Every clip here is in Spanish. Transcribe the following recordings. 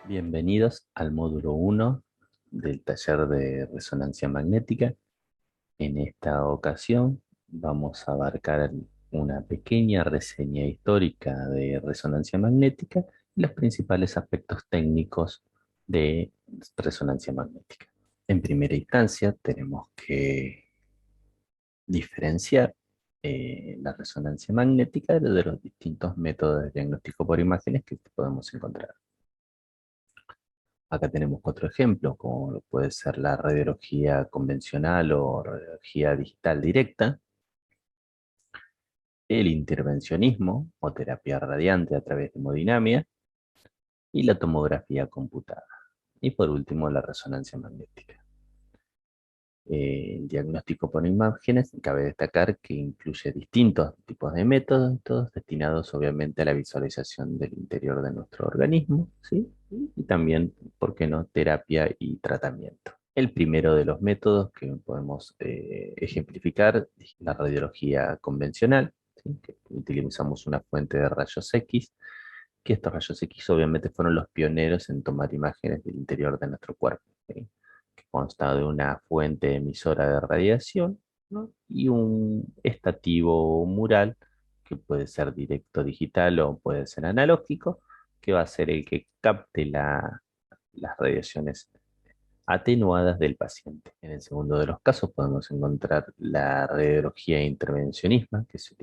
Bienvenidos al módulo 1 del taller de resonancia magnética. En esta ocasión vamos a abarcar una pequeña reseña histórica de resonancia magnética y los principales aspectos técnicos de resonancia magnética. En primera instancia tenemos que diferenciar la resonancia magnética de los distintos métodos de diagnóstico por imágenes que podemos encontrar. Acá tenemos cuatro ejemplos, como puede ser la radiología convencional o radiología digital directa, el intervencionismo o terapia radiante a través de hemodinamia y la tomografía computada. Y por último, la resonancia magnética. El diagnóstico por imágenes, cabe destacar que incluye distintos tipos de métodos, todos destinados obviamente a la visualización del interior de nuestro organismo, ¿sí? Y también, ¿por qué no?, terapia y tratamiento. El primero de los métodos que podemos ejemplificar es la radiología convencional, ¿sí? Que utilizamos una fuente de rayos X, que estos rayos X obviamente fueron los pioneros en tomar imágenes del interior de nuestro cuerpo, ¿sí? Que consta de una fuente emisora de radiación, ¿no? Y un estativo mural, que puede ser directo digital o puede ser analógico, que va a ser el que capte las radiaciones atenuadas del paciente. En el segundo de los casos podemos encontrar la radiología intervencionista, que se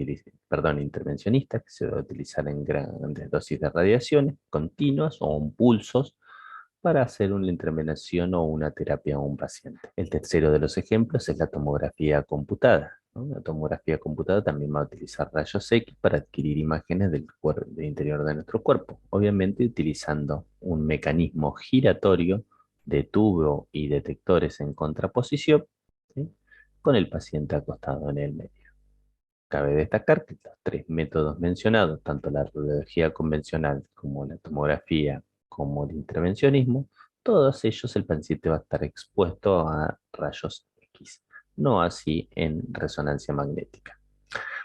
va a utilizar en grandes dosis de radiaciones continuas o en pulsos para hacer una intervención o una terapia a un paciente. El tercero de los ejemplos es la tomografía computada, ¿no? La tomografía computada también va a utilizar rayos X para adquirir imágenes del interior de nuestro cuerpo, obviamente utilizando un mecanismo giratorio de tubo y detectores en contraposición, ¿sí?, con el paciente acostado en el medio. Cabe destacar que los tres métodos mencionados, tanto la radiología convencional como la tomografía, como el intervencionismo, todos ellos el paciente va a estar expuesto a rayos X, no así en resonancia magnética.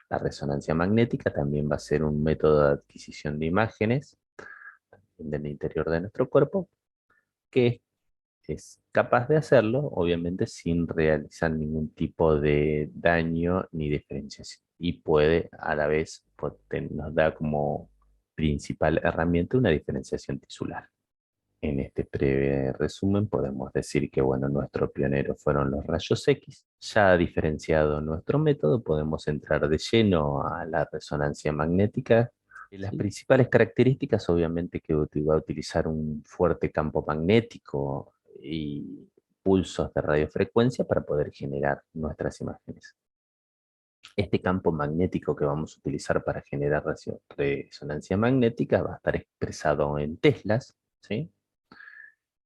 La resonancia magnética también va a ser un método de adquisición de imágenes del interior de nuestro cuerpo que es capaz de hacerlo, obviamente sin realizar ningún tipo de daño ni diferenciación. Y puede a la vez, nos da como principal herramienta una diferenciación tisular. En este breve resumen podemos decir que, bueno, nuestros pioneros fueron los rayos X. Ya diferenciado nuestro método, podemos entrar de lleno a la resonancia magnética. Y las principales características, obviamente, que va a utilizar un fuerte campo magnético y pulsos de radiofrecuencia para poder generar nuestras imágenes. Este campo magnético que vamos a utilizar para generar resonancia magnética va a estar expresado en teslas, ¿sí?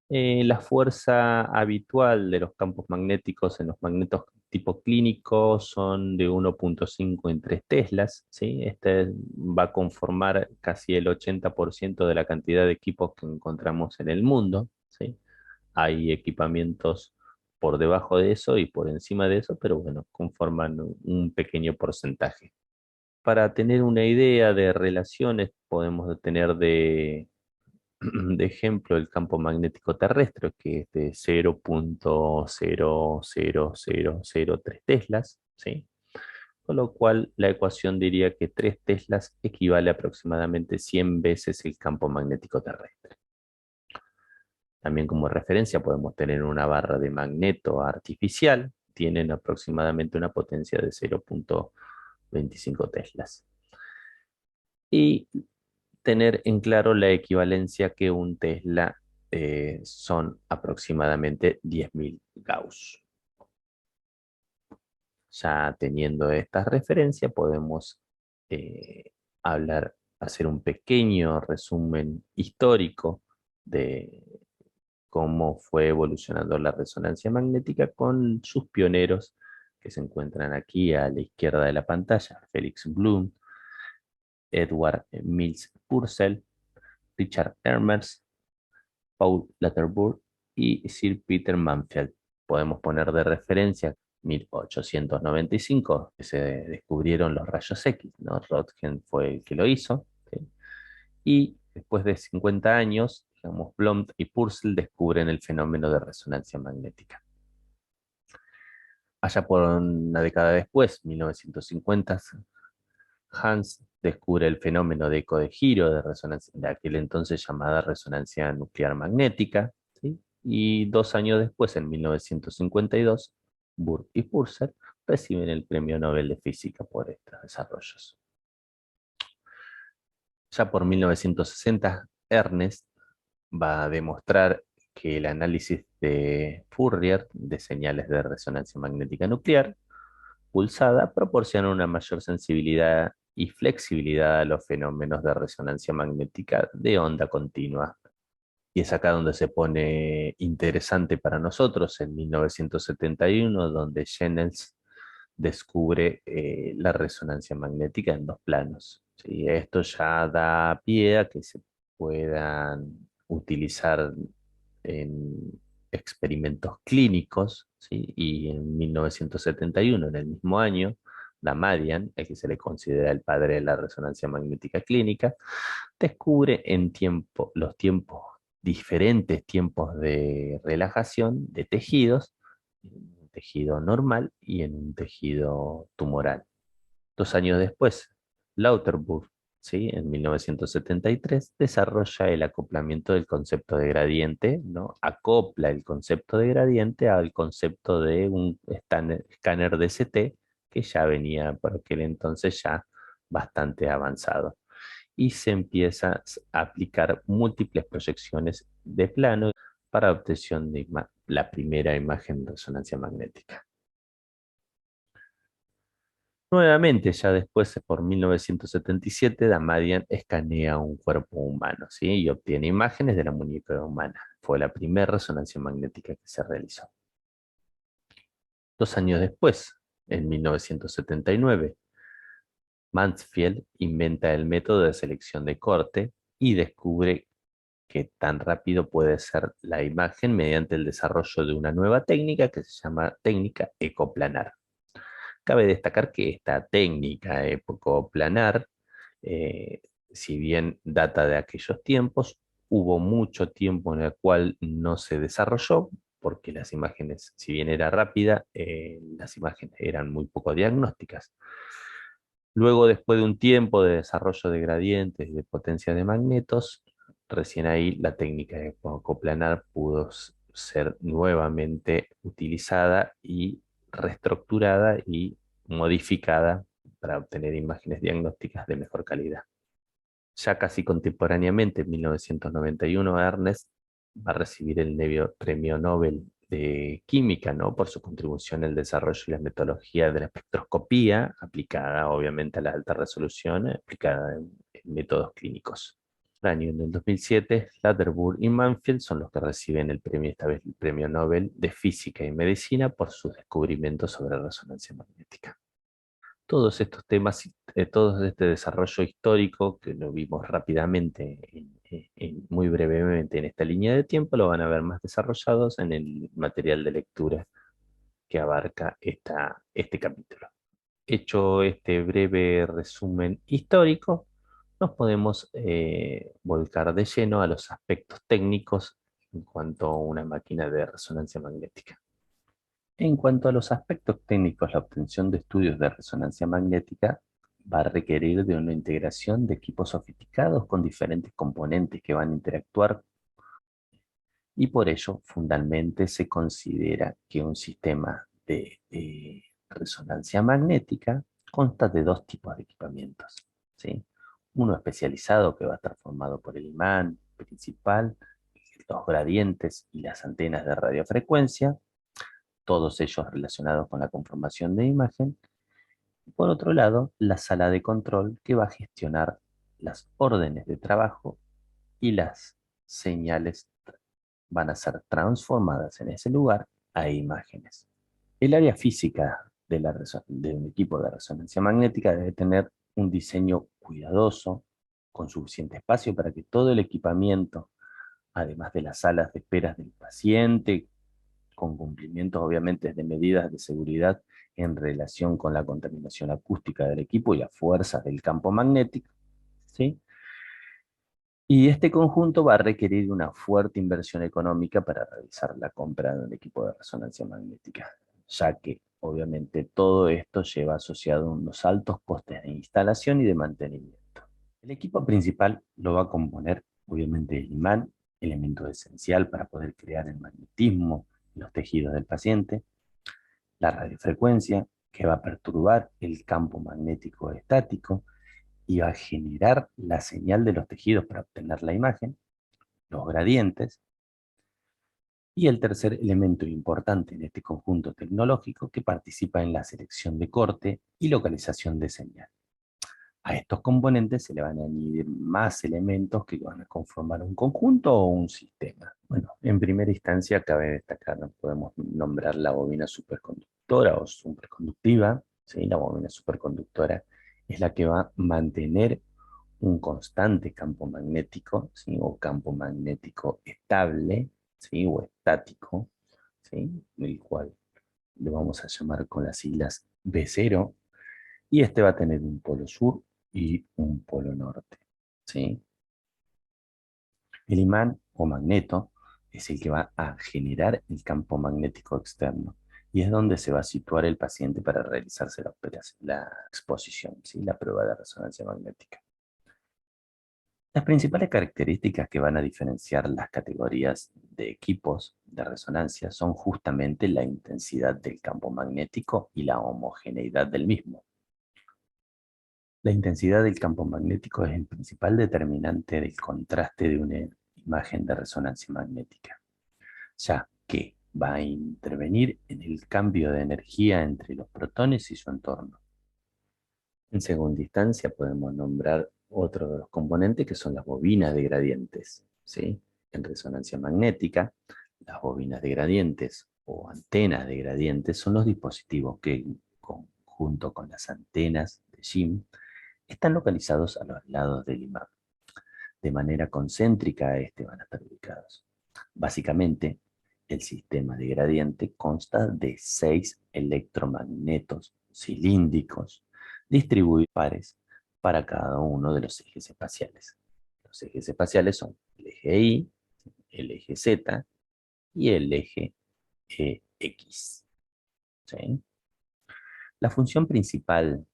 La fuerza habitual de los campos magnéticos en los magnetos tipo clínico son de 1,5 en 3 teslas, ¿sí? Este va a conformar casi el 80% de la cantidad de equipos que encontramos en el mundo, ¿sí? Hay equipamientos por debajo de eso y por encima de eso, pero bueno, conforman un pequeño porcentaje. Para tener una idea de relaciones, podemos tener de ejemplo el campo magnético terrestre, que es de 0,00003 teslas, ¿sí? Con lo cual la ecuación diría que 3 teslas equivale a aproximadamente 100 veces el campo magnético terrestre. También como referencia podemos tener una barra de magneto artificial, tienen aproximadamente una potencia de 0,25 teslas. Y tener en claro la equivalencia que un Tesla son aproximadamente 10.000 Gauss. Ya teniendo estas referencias, podemos eh, hacer un pequeño resumen histórico de cómo fue evolucionando la resonancia magnética con sus pioneros que se encuentran aquí a la izquierda de la pantalla: Felix Bloom, Edward Mills Purcell, Richard Hermers, Paul Atterbury y Sir Peter Mansfield. Podemos poner de referencia 1895, que se descubrieron los rayos X, ¿no? Röntgen fue el que lo hizo, ¿sí? Y después de 50 años, digamos, Blom y Purcell descubren el fenómeno de resonancia magnética. Allá por una década después, 1950, Hans descubre el fenómeno de eco de giro de resonancia, de aquel entonces llamada resonancia nuclear magnética, ¿sí? Y 2 años después, en 1952, Burke y Purcell reciben el Premio Nobel de Física por estos desarrollos. Ya por 1960, Ernst va a demostrar que el análisis de Fourier de señales de resonancia magnética nuclear pulsada proporciona una mayor sensibilidad y flexibilidad a los fenómenos de resonancia magnética de onda continua. Y es acá donde se pone interesante para nosotros, en 1971, donde Jennels descubre la resonancia magnética en dos planos. ¿Sí? Esto ya da pie a que se puedan utilizar en experimentos clínicos, ¿sí? Y en 1971, en el mismo año, Damadian, el que se le considera el padre de la resonancia magnética clínica, descubre en los diferentes tiempos de relajación de tejidos, en un tejido normal y en un tejido tumoral. 2 años después, Lauterbur, ¿sí? En 1973, desarrolla el acoplamiento del concepto de gradiente, ¿no? Acopla el concepto de gradiente al concepto de un escáner DCT que ya venía por aquel entonces ya bastante avanzado. Y se empieza a aplicar múltiples proyecciones de plano para obtención de la primera imagen de resonancia magnética. Nuevamente, ya después, por 1977, Damadian escanea un cuerpo humano, ¿sí? Y obtiene imágenes de la muñeca humana. Fue la primera resonancia magnética que se realizó. 2 años después, en 1979, Mansfield inventa el método de selección de corte y descubre que tan rápido puede ser la imagen mediante el desarrollo de una nueva técnica que se llama técnica ecoplanar. Cabe destacar que esta técnica ecoplanar, eh, si bien data de aquellos tiempos, hubo mucho tiempo en el cual no se desarrolló, porque las imágenes, si bien era rápida, las imágenes eran muy poco diagnósticas. Luego, después de un tiempo de desarrollo de gradientes y de potencia de magnetos, recién ahí la técnica de coplanar pudo ser nuevamente utilizada y reestructurada y modificada para obtener imágenes diagnósticas de mejor calidad. Ya casi contemporáneamente, en 1991, Ernest va a recibir el Premio Nobel de Química, ¿no? Por su contribución al desarrollo y la metodología de la espectroscopía, aplicada obviamente a la alta resolución, aplicada en métodos clínicos. En el 2007, Latterburg y Mansfield son los que reciben el premio, esta vez el Premio Nobel de Física y Medicina por sus descubrimientos sobre resonancia magnética. Todos estos temas, todo este desarrollo histórico que lo vimos rápidamente, muy brevemente en esta línea de tiempo, lo van a ver más desarrollados en el material de lectura que abarca este capítulo. Hecho este breve resumen histórico, nos podemos volcar de lleno a los aspectos técnicos en cuanto a una máquina de resonancia magnética. En cuanto a los aspectos técnicos, la obtención de estudios de resonancia magnética va a requerir de una integración de equipos sofisticados con diferentes componentes que van a interactuar, y por ello fundamentalmente se considera que un sistema de resonancia magnética consta de dos tipos de equipamientos, ¿sí? Uno especializado que va a estar formado por el imán principal, los gradientes y las antenas de radiofrecuencia, todos ellos relacionados con la conformación de imagen. Y por otro lado, la sala de control que va a gestionar las órdenes de trabajo y las señales van a ser transformadas en ese lugar a imágenes. El área física de un equipo de resonancia magnética debe tener un diseño cuidadoso, con suficiente espacio para que todo el equipamiento, además de las salas de esperas del paciente, con cumplimientos obviamente de medidas de seguridad en relación con la contaminación acústica del equipo y las fuerzas del campo magnético, ¿sí? Y este conjunto va a requerir una fuerte inversión económica para realizar la compra de un equipo de resonancia magnética, ya que obviamente todo esto lleva asociado unos altos costes de instalación y de mantenimiento. El equipo principal lo va a componer obviamente el imán, elemento esencial para poder crear el magnetismo en los tejidos del paciente, la radiofrecuencia, que va a perturbar el campo magnético estático y va a generar la señal de los tejidos para obtener la imagen, los gradientes, y el tercer elemento importante en este conjunto tecnológico que participa en la selección de corte y localización de señal. A estos componentes se le van a añadir más elementos que van a conformar un conjunto o un sistema. Bueno, en primera instancia cabe destacar, podemos nombrar la bobina superconductora o superconductiva. ¿Sí? La bobina superconductora es la que va a mantener un constante campo magnético, ¿sí? O campo magnético estable, ¿sí? O estático, ¿sí? El cual lo vamos a llamar con las siglas B0, y este va a tener un polo sur y un polo norte, ¿sí? El imán o magneto es el que va a generar el campo magnético externo y es donde se va a situar el paciente para realizarse la exposición, ¿sí? La prueba de resonancia magnética. Las principales características que van a diferenciar las categorías de equipos de resonancia son justamente la intensidad del campo magnético y la homogeneidad del mismo. La intensidad del campo magnético es el principal determinante del contraste de una imagen de resonancia magnética, ya que va a intervenir en el cambio de energía entre los protones y su entorno. En segunda instancia podemos nombrar otro de los componentes que son las bobinas de gradientes, ¿sí? En resonancia magnética, las bobinas de gradientes o antenas de gradientes son los dispositivos que, junto con las antenas de JIM, están localizados a los lados del imán. De manera concéntrica a este van a estar ubicados. Básicamente, el sistema de gradiente consta de 6 electromagnetos cilíndricos distribuidos en pares para cada uno de los ejes espaciales. Los ejes espaciales son el eje Y, el eje Z y el eje X. ¿Sí? La función principal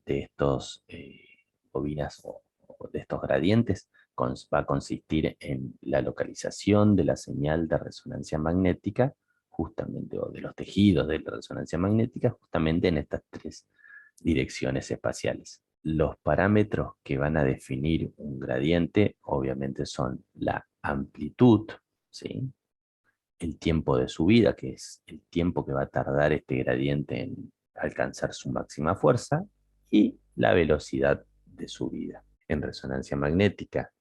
de estos bobinas o de estos gradientes va a consistir en la localización de la señal de resonancia magnética, justamente, o de los tejidos de la resonancia magnética, justamente en estas tres direcciones espaciales. Los parámetros que van a definir un gradiente, obviamente, son la amplitud, ¿sí? El tiempo de subida, que es el tiempo que va a tardar este gradiente en alcanzar su máxima fuerza, y la velocidad de subida. En resonancia magnética,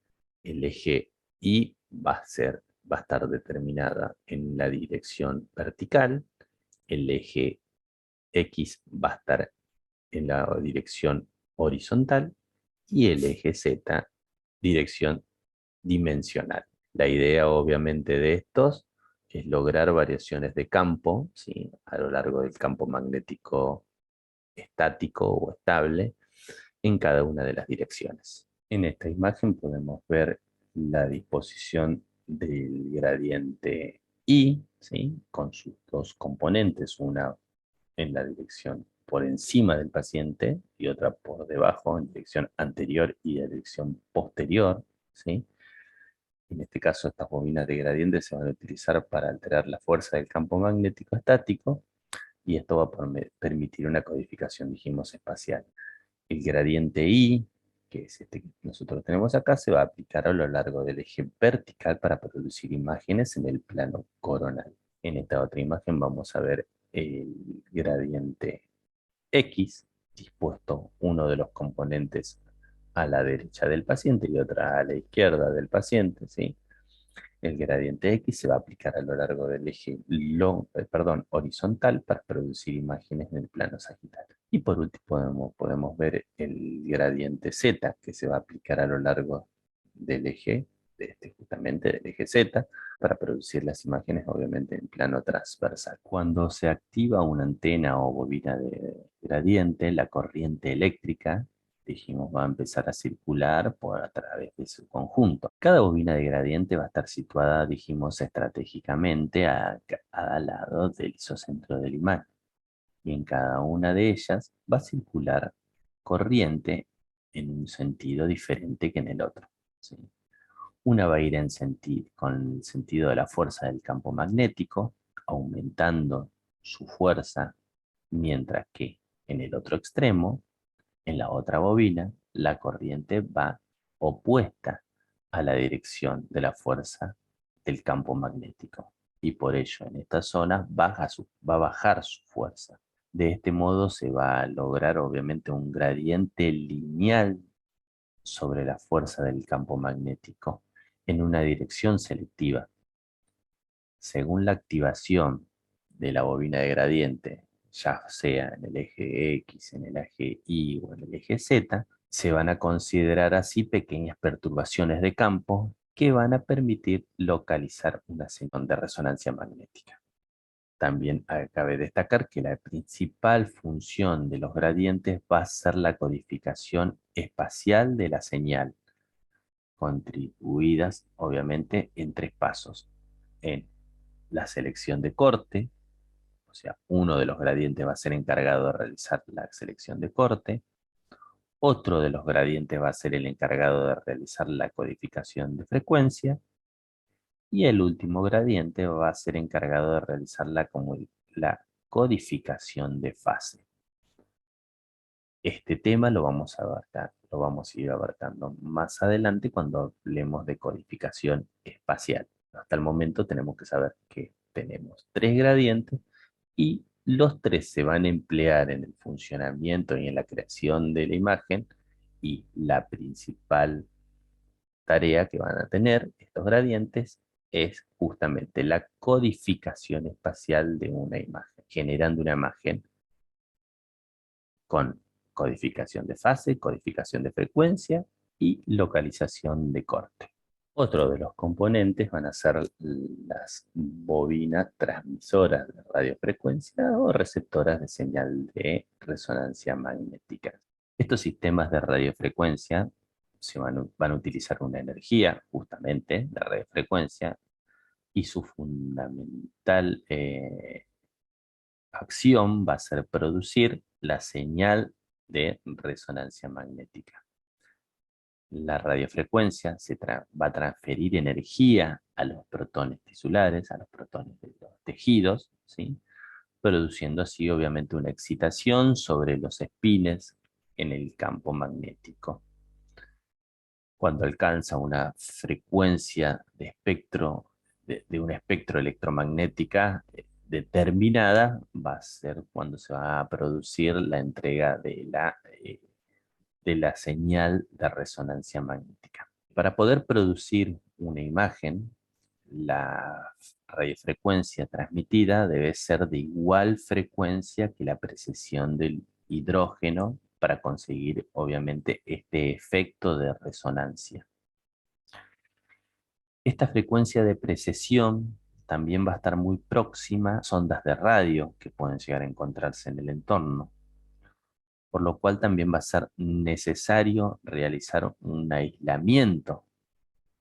el eje Y va a estar determinada en la dirección vertical, el eje X va a estar en la dirección horizontal y el eje Z dirección dimensional. La idea obviamente de estos es lograr variaciones de campo, ¿sí? A lo largo del campo magnético estático o estable en cada una de las direcciones. En esta imagen podemos ver la disposición del gradiente Y, ¿sí? Con sus dos componentes, una en la dirección por encima del paciente y otra por debajo, en dirección anterior y dirección posterior, ¿sí? En este caso, estas bobinas de gradiente se van a utilizar para alterar la fuerza del campo magnético estático y esto va a permitir una codificación, dijimos, espacial. El gradiente I, que es este que nosotros tenemos acá, se va a aplicar a lo largo del eje vertical para producir imágenes en el plano coronal. En esta otra imagen vamos a ver el gradiente X, dispuesto uno de los componentes a la derecha del paciente y otra a la izquierda del paciente, ¿sí? El gradiente X se va a aplicar a lo largo del eje horizontal para producir imágenes en el plano sagital. Y por último podemos ver el gradiente Z que se va a aplicar a lo largo del eje, justamente del eje Z, para producir las imágenes obviamente en plano transversal. Cuando se activa una antena o bobina de gradiente, la corriente eléctrica dijimos, va a empezar a circular por a través de su conjunto. Cada bobina de gradiente va a estar situada, dijimos, estratégicamente a cada lado del isocentro del imán. Y en cada una de ellas va a circular corriente en un sentido diferente que en el otro, ¿sí? Una va a ir con el sentido de la fuerza del campo magnético, aumentando su fuerza, mientras que en el otro extremo, en la otra bobina, la corriente va opuesta a la dirección de la fuerza del campo magnético. Y por ello, en estas zonas va a bajar su fuerza. De este modo se va a lograr obviamente un gradiente lineal sobre la fuerza del campo magnético en una dirección selectiva. Según la activación de la bobina de gradiente, ya sea en el eje X, en el eje Y o en el eje Z, se van a considerar así pequeñas perturbaciones de campo que van a permitir localizar una señal de resonancia magnética. También cabe destacar que la principal función de los gradientes va a ser la codificación espacial de la señal, contribuidas obviamente en tres pasos: en la selección de corte, o sea, uno de los gradientes va a ser encargado de realizar la selección de corte, otro de los gradientes va a ser el encargado de realizar la codificación de frecuencia, y el último gradiente va a ser encargado de realizar la codificación de fase. Este tema lo vamos a abarcar, lo vamos a ir abarcando más adelante cuando hablemos de codificación espacial. Hasta el momento tenemos que saber que tenemos tres gradientes y los tres se van a emplear en el funcionamiento y en la creación de la imagen, y la principal tarea que van a tener estos gradientes es justamente la codificación espacial de una imagen, generando una imagen con codificación de fase, codificación de frecuencia y localización de corte. Otro de los componentes van a ser las bobinas transmisoras de radiofrecuencia o receptoras de señal de resonancia magnética. Estos sistemas de radiofrecuencia van a utilizar una energía justamente de radiofrecuencia, y su fundamental acción va a ser producir la señal de resonancia magnética. La radiofrecuencia va a transferir energía a los protones tisulares, a los protones de los tejidos, ¿sí? Produciendo así obviamente una excitación sobre los espines en el campo magnético. Cuando alcanza una frecuencia de espectro, de un espectro electromagnética determinada, va a ser cuando se va a producir la entrega de la señal de resonancia magnética. Para poder producir una imagen, la radiofrecuencia transmitida debe ser de igual frecuencia que la precesión del hidrógeno para conseguir, obviamente, este efecto de resonancia. Esta frecuencia de precesión también va a estar muy próxima a ondas de radio que pueden llegar a encontrarse en el entorno, por lo cual también va a ser necesario realizar un aislamiento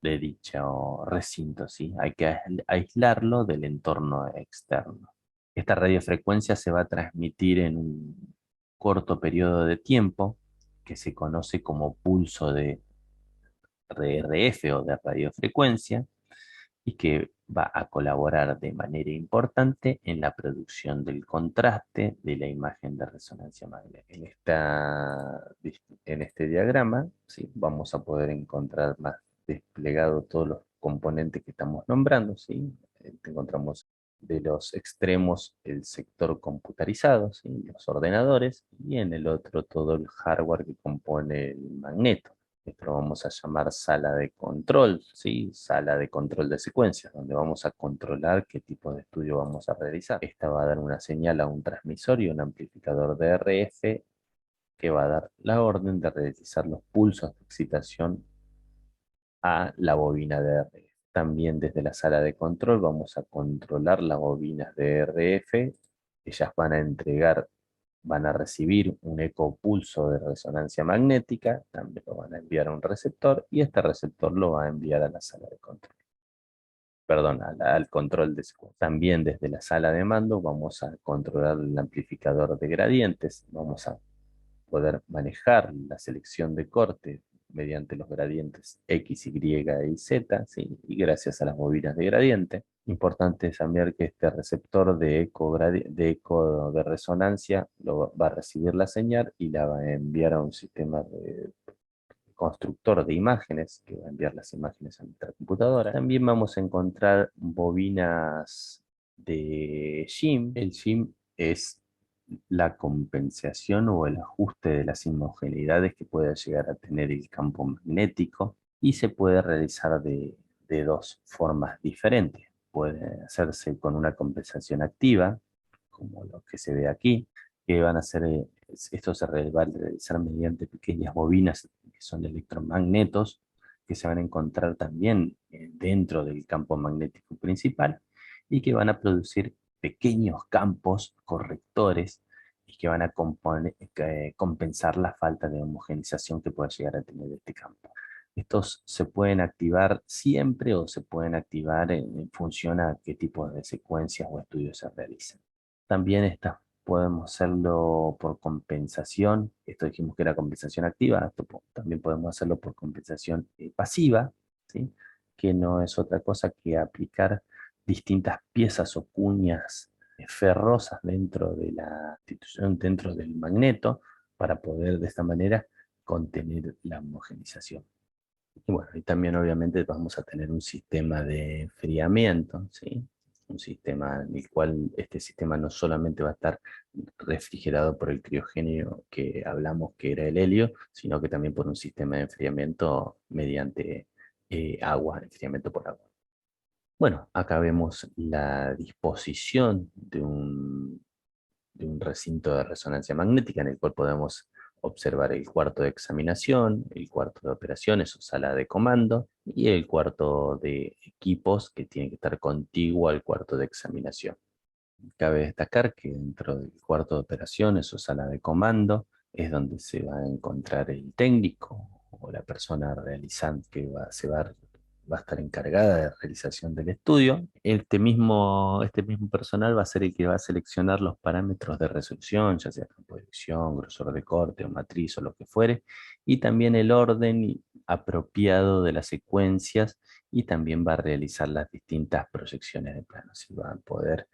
de dicho recinto, ¿sí? Hay que aislarlo del entorno externo. Esta radiofrecuencia se va a transmitir en un corto periodo de tiempo que se conoce como pulso de RF o de radiofrecuencia, y que va a colaborar de manera importante en la producción del contraste de la imagen de resonancia magnética. En este diagrama, ¿sí?, vamos a poder encontrar más desplegado todos los componentes que estamos nombrando, ¿sí? Encontramos de los extremos el sector computarizado, ¿sí?, los ordenadores, y en el otro todo el hardware que compone el magneto. Esto lo vamos a llamar sala de control, ¿sí? Sala de control de secuencias, donde vamos a controlar qué tipo de estudio vamos a realizar. Esta va a dar una señal a un transmisor y un amplificador de RF que va a dar la orden de realizar los pulsos de excitación a la bobina de RF. También desde la sala de control vamos a controlar las bobinas de RF. Ellas van a entregar van a recibir un ecopulso de resonancia magnética, también lo van a enviar a un receptor y este receptor lo va a enviar a la sala de control. Perdón, al control de secuencia. También desde la sala de mando vamos a controlar el amplificador de gradientes, vamos a poder manejar la selección de corte mediante los gradientes X, Y y Z, ¿sí? Y gracias a las bobinas de gradiente. Importante saber que este receptor de eco de resonancia va a recibir la señal y la va a enviar a un sistema de constructor de imágenes, que va a enviar las imágenes a nuestra computadora. También vamos a encontrar bobinas de shim. El shim es la compensación o el ajuste de las inhomogeneidades que pueda llegar a tener el campo magnético y se puede realizar de dos formas diferentes. Puede hacerse con una compensación activa, como lo que se ve aquí, que van a ser, esto va a realizar mediante pequeñas bobinas que son electromagnetos, que se van a encontrar también dentro del campo magnético principal y que van a producir pequeños campos correctores y que van a compensar la falta de homogenización que pueda llegar a tener este campo. Estos se pueden activar siempre o se pueden activar en función a qué tipo de secuencias o estudios se realicen. También estas podemos hacerlo por compensación. Esto dijimos que era compensación activa. También podemos hacerlo por compensación pasiva, ¿sí? Que no es otra cosa que aplicar distintas piezas o cuñas ferrosas dentro de la institución, dentro del magneto, para poder de esta manera contener la homogenización. Y bueno, y también obviamente vamos a tener un sistema de enfriamiento, ¿sí? Un sistema en el cual este sistema no solamente va a estar refrigerado por el criogénio que hablamos que era el helio, sino que también por un sistema de enfriamiento mediante agua, enfriamiento por agua. Bueno, acá vemos la disposición de un recinto de resonancia magnética en el cual podemos observar el cuarto de examinación, el cuarto de operaciones o sala de comando y el cuarto de equipos que tiene que estar contiguo al cuarto de examinación. Cabe destacar que dentro del cuarto de operaciones o sala de comando es donde se va a encontrar el técnico o la persona realizante que va a estar encargada de la realización del estudio. Este mismo personal va a ser el que va a seleccionar los parámetros de resolución, ya sea campo de dirección, grosor de corte o matriz o lo que fuere, y también el orden apropiado de las secuencias y también va a realizar las distintas proyecciones de planos y va a poder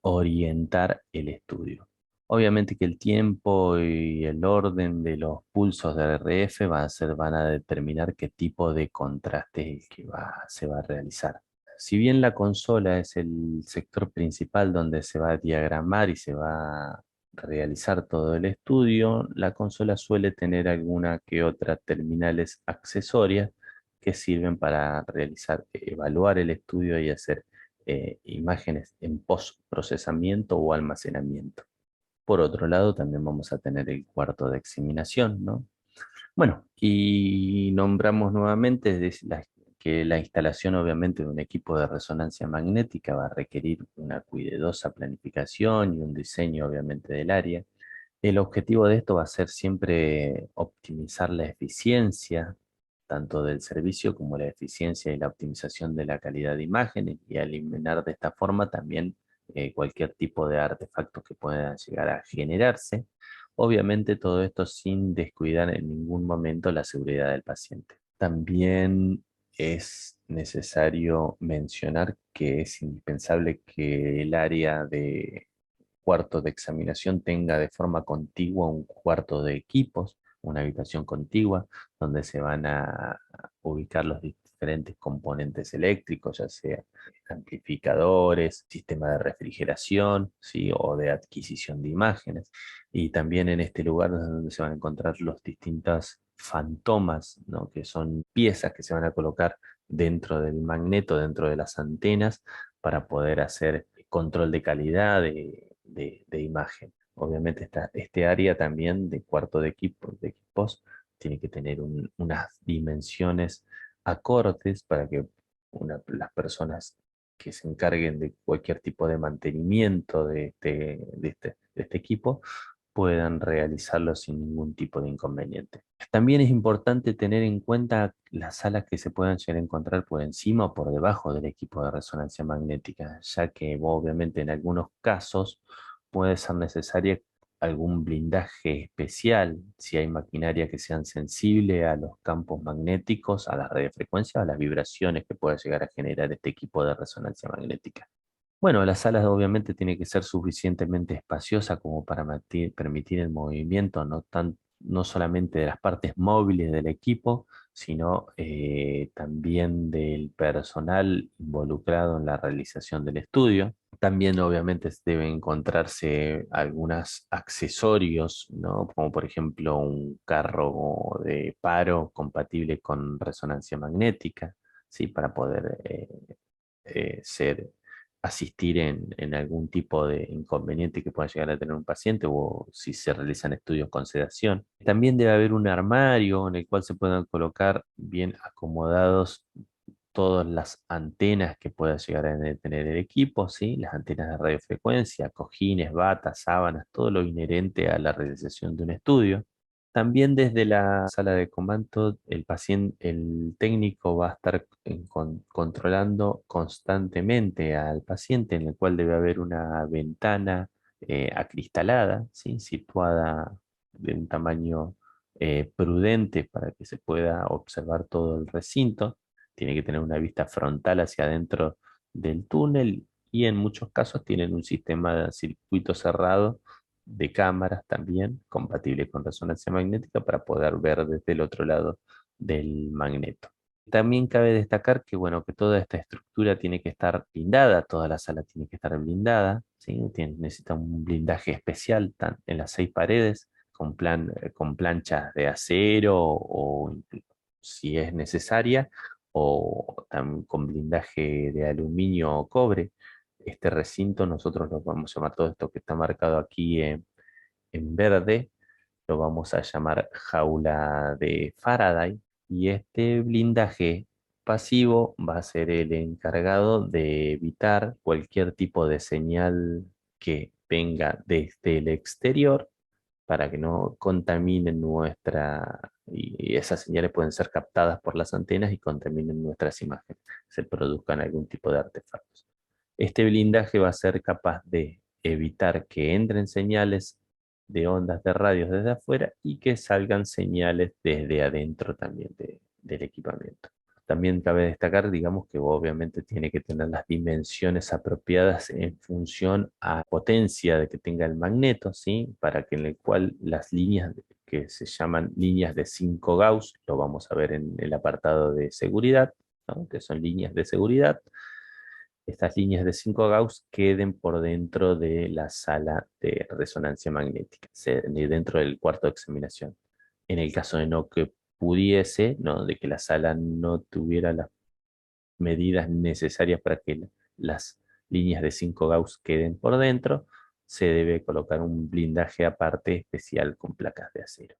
orientar el estudio. Obviamente que el tiempo y el orden de los pulsos de RF van a determinar qué tipo de contraste es el que se va a realizar. Si bien la consola es el sector principal donde se va a diagramar y se va a realizar todo el estudio, la consola suele tener alguna que otra terminales accesorias que sirven para evaluar el estudio y hacer imágenes en post-procesamiento o almacenamiento. Por otro lado, también vamos a tener el cuarto de examinación, ¿no? Bueno, y nombramos nuevamente que la instalación obviamente de un equipo de resonancia magnética va a requerir una cuidadosa planificación y un diseño obviamente del área. El objetivo de esto va a ser siempre optimizar la eficiencia tanto del servicio como la eficiencia y la optimización de la calidad de imágenes y eliminar de esta forma también cualquier tipo de artefactos que puedan llegar a generarse. Obviamente todo esto sin descuidar en ningún momento la seguridad del paciente. También es necesario mencionar que es indispensable que el área de cuarto de examinación tenga de forma contigua un cuarto de equipos, una habitación contigua, donde se van a ubicar los diferentes componentes eléctricos, ya sea amplificadores, sistema de refrigeración, ¿sí? O de adquisición de imágenes. Y también en este lugar es donde se van a encontrar los distintos fantomas, ¿no? Que son piezas que se van a colocar dentro del magneto, dentro de las antenas, para poder hacer control de calidad de imagen. Obviamente este área también de cuarto de equipos tiene que tener unas dimensiones acordes para que las personas que se encarguen de cualquier tipo de mantenimiento de este equipo puedan realizarlo sin ningún tipo de inconveniente. También es importante tener en cuenta las salas que se puedan llegar a encontrar por encima o por debajo del equipo de resonancia magnética, ya que obviamente en algunos casos puede ser necesaria algún blindaje especial si hay maquinaria que sean sensible a los campos magnéticos, a las radiofrecuencias, a las vibraciones que pueda llegar a generar este equipo de resonancia magnética. Bueno, la sala obviamente tiene que ser suficientemente espaciosa como para permitir el movimiento no solamente de las partes móviles del equipo, sino también del personal involucrado en la realización del estudio. También obviamente deben encontrarse algunos accesorios, ¿no? Como por ejemplo un carro de paro compatible con resonancia magnética, ¿sí? Para poder ser asistir en algún tipo de inconveniente que pueda llegar a tener un paciente o si se realizan estudios con sedación. También debe haber un armario en el cual se puedan colocar bien acomodados todas las antenas que pueda llegar a tener el equipo, ¿sí? Las antenas de radiofrecuencia, cojines, batas, sábanas, todo lo inherente a la realización de un estudio. También desde la sala de comando, el paciente, el técnico va a estar controlando constantemente al paciente, en el cual debe haber una ventana acristalada, ¿sí? Situada de un tamaño prudente para que se pueda observar todo el recinto. Tiene que tener una vista frontal hacia adentro del túnel y en muchos casos tienen un sistema de circuito cerrado de cámaras también, compatible con resonancia magnética para poder ver desde el otro lado del magneto. También cabe destacar que, bueno, que toda esta estructura tiene que estar blindada, toda la sala tiene que estar blindada, ¿sí? Necesita un blindaje especial en las 6 paredes, con planchas de acero o si es necesaria, o también con blindaje de aluminio o cobre. Este recinto nosotros lo vamos a llamar todo esto que está marcado aquí en verde, lo vamos a llamar jaula de Faraday, y este blindaje pasivo va a ser el encargado de evitar cualquier tipo de señal que venga desde el exterior para que no contaminen y esas señales pueden ser captadas por las antenas y contaminen nuestras imágenes, se produzcan algún tipo de artefactos. Este blindaje va a ser capaz de evitar que entren señales de ondas de radios desde afuera y que salgan señales desde adentro también del equipamiento. También cabe destacar, digamos, que obviamente tiene que tener las dimensiones apropiadas en función a potencia de que tenga el magneto, ¿sí? Para que en el cual las líneas que se llaman líneas de 5 Gauss, lo vamos a ver en el apartado de seguridad, ¿no? Que son líneas de seguridad. Estas líneas de 5 Gauss queden por dentro de la sala de resonancia magnética, dentro del cuarto de examinación. En el caso de no que pudiese, ¿no? De que la sala no tuviera las medidas necesarias para que las líneas de 5 Gauss queden por dentro, se debe colocar un blindaje aparte especial con placas de acero.